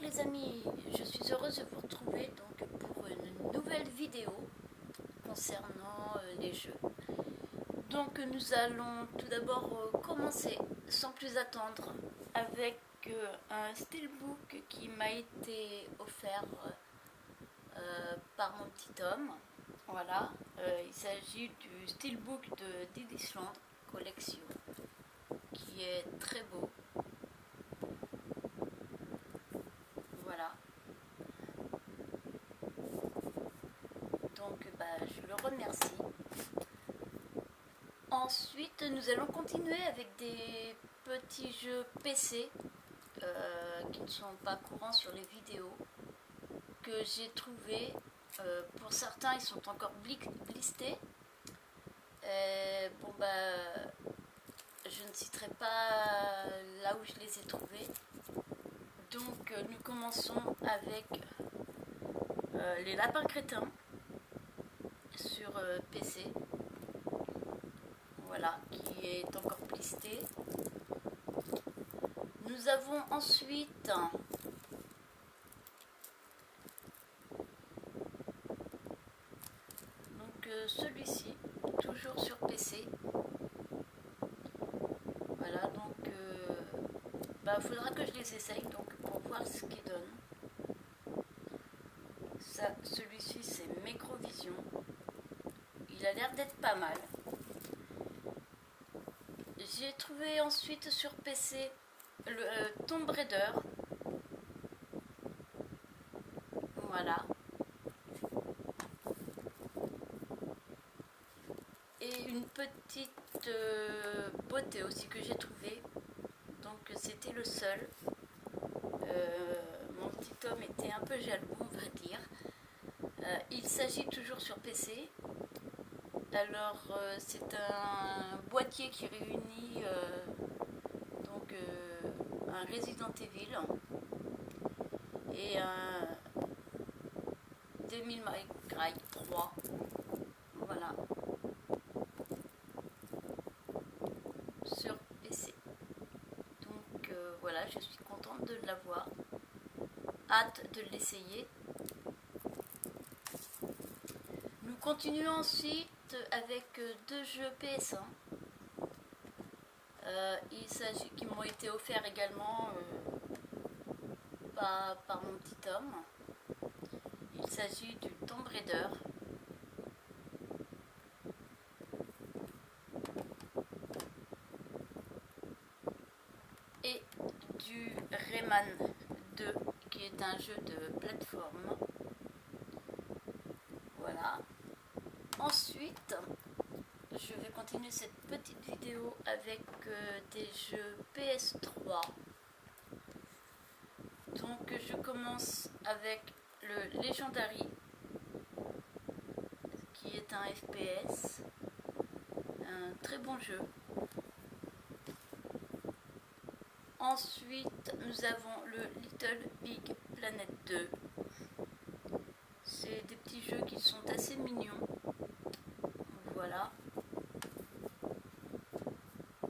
les amis, je suis heureuse de vous retrouver donc pour une nouvelle vidéo concernant les jeux. Donc nous allons tout d'abord commencer sans plus attendre avec un steelbook qui m'a été offert par mon petit homme. Voilà, il s'agit du steelbook de Didisland Collection qui est très beau. Voilà. Donc je le remercie. Ensuite, nous allons continuer avec des petits jeux PC qui ne sont pas courants sur les vidéos, que j'ai trouvé. Pour certains, ils sont encore blistés. Je ne citerai pas là où je les ai trouvés. Donc, nous commençons avec les lapins crétins sur PC. Voilà, qui est encore blisté. Nous avons ensuite celui-ci, toujours sur PC. Voilà, donc faudra que je les essaye donc pour voir ce qu'ils donnent. Ça, celui-ci c'est Microvision. Il a l'air d'être pas mal. J'ai trouvé ensuite sur PC le Tomb Raider. Voilà. Et une petite beauté aussi que j'ai trouvée. Donc c'était le seul. Mon petit homme était un peu jaloux, on va dire. Il s'agit toujours sur PC. Alors c'est un boîtier qui réunit un Resident Evil et un Devil May Cry 3. Voilà. Sur PC. Donc voilà, je suis contente de l'avoir. Hâte de l'essayer. Nous continuons ensuite avec deux jeux PS1. Il s'agit qui m'ont été offerts également par mon petit homme. Il s'agit du Tomb Raider. Et du Rayman 2 qui est un jeu de plateforme. Voilà. Ensuite, je vais continuer cette petite vidéo avec des jeux PS3. Donc je commence avec le Legendary qui est un FPS, un très bon jeu. Ensuite nous avons le Little Big Planet 2. C'est des petits jeux qui sont assez mignons. Voilà.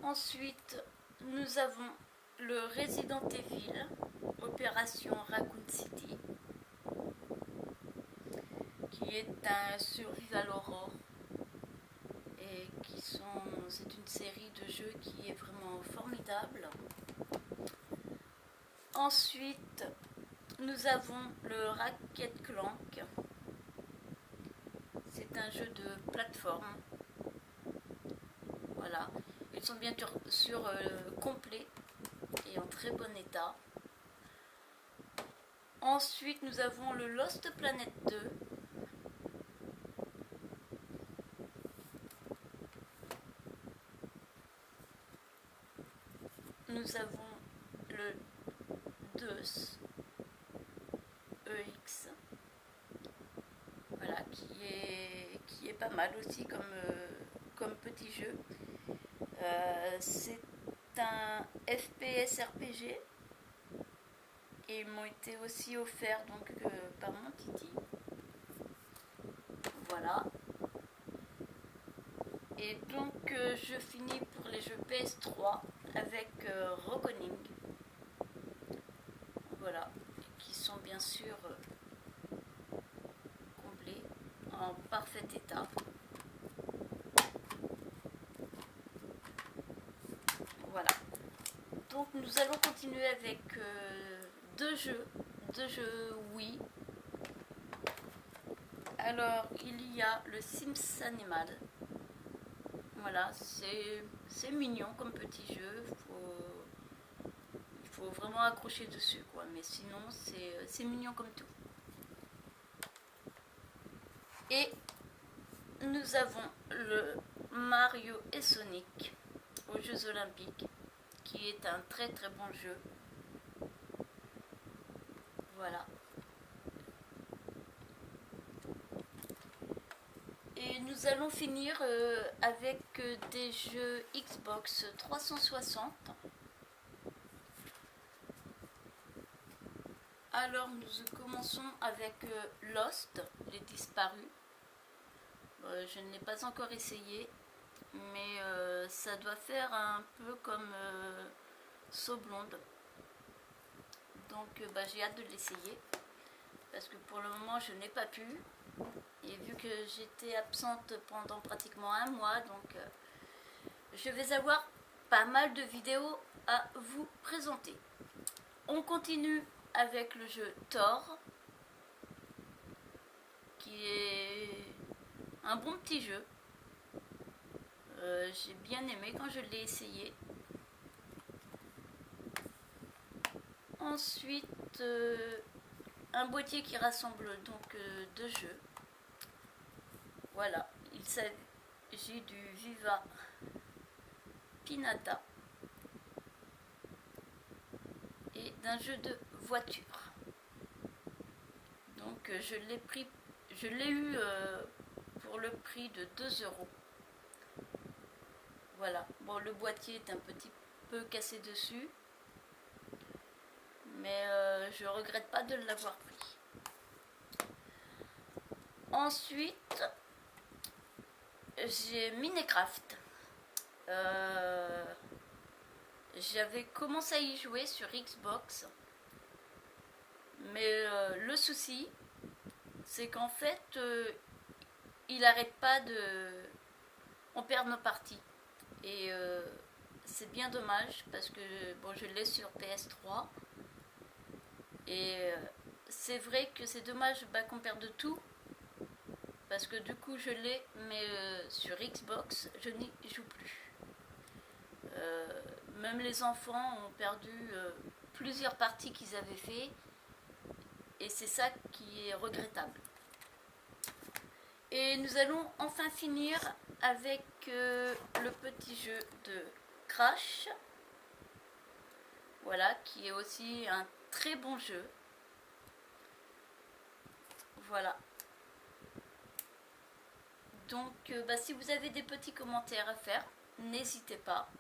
Ensuite, nous avons le Resident Evil, Opération Raccoon City, qui est un survival horror et c'est une série de jeux qui est vraiment formidable. Ensuite, nous avons le Ratchet Clank. C'est un jeu de plateforme. Voilà. Ils sont bien sûr complets et en très bon état. Ensuite, nous avons le Lost Planet 2. Nous avons le Deus EX. Voilà, qui est pas mal aussi comme petit jeu. C'est un FPS RPG et ils m'ont été aussi offerts donc par mon Titi. Voilà. Et donc je finis pour les jeux PS3 avec Reckoning. Voilà, qui bien sûr comblé en parfait état. Voilà. Donc nous allons continuer avec deux jeux Wii. Alors il y a le Sims Animal. Voilà, c'est mignon comme petit jeu. Il faut vraiment accrocher dessus, quoi. Mais sinon, c'est mignon comme tout. Et nous avons le Mario et Sonic aux Jeux Olympiques, qui est un très très bon jeu. Voilà. Et nous allons finir avec des jeux Xbox 360. Alors nous commençons avec Lost, les disparus. Je ne l'ai pas encore essayé, mais ça doit faire un peu comme Saut Blonde. Donc j'ai hâte de l'essayer, parce que pour le moment je n'ai pas pu. Et vu que j'étais absente pendant pratiquement un mois, donc je vais avoir pas mal de vidéos à vous présenter. On continue avec le jeu Thor, qui est un bon petit jeu. J'ai bien aimé quand je l'ai essayé. Ensuite, un boîtier qui rassemble donc deux jeux. Voilà, il s'agit du Viva Pinata et d'un jeu de voiture. Donc je l'ai eu pour le prix de 2 €. Voilà, bon, le boîtier est un petit peu cassé dessus, mais je regrette pas de l'avoir pris. Ensuite, j'ai Minecraft. J'avais commencé à y jouer sur Xbox, mais le souci, c'est qu'en fait, il n'arrête pas de... On perd nos parties. Et c'est bien dommage, parce que bon, je l'ai sur PS3. Et c'est vrai que c'est dommage qu'on perde tout, parce que du coup je l'ai, mais sur Xbox je n'y joue plus. Même les enfants ont perdu plusieurs parties qu'ils avaient fait, et c'est ça qui est regrettable. Et nous allons enfin finir avec le petit jeu de Crash, voilà, qui est aussi un très bon jeu. Voilà. Donc si vous avez des petits commentaires à faire, n'hésitez pas.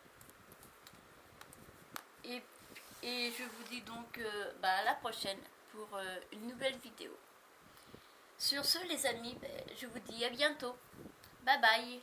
Et je vous dis donc à la prochaine pour une nouvelle vidéo. Sur ce les amis, je vous dis à bientôt. Bye bye.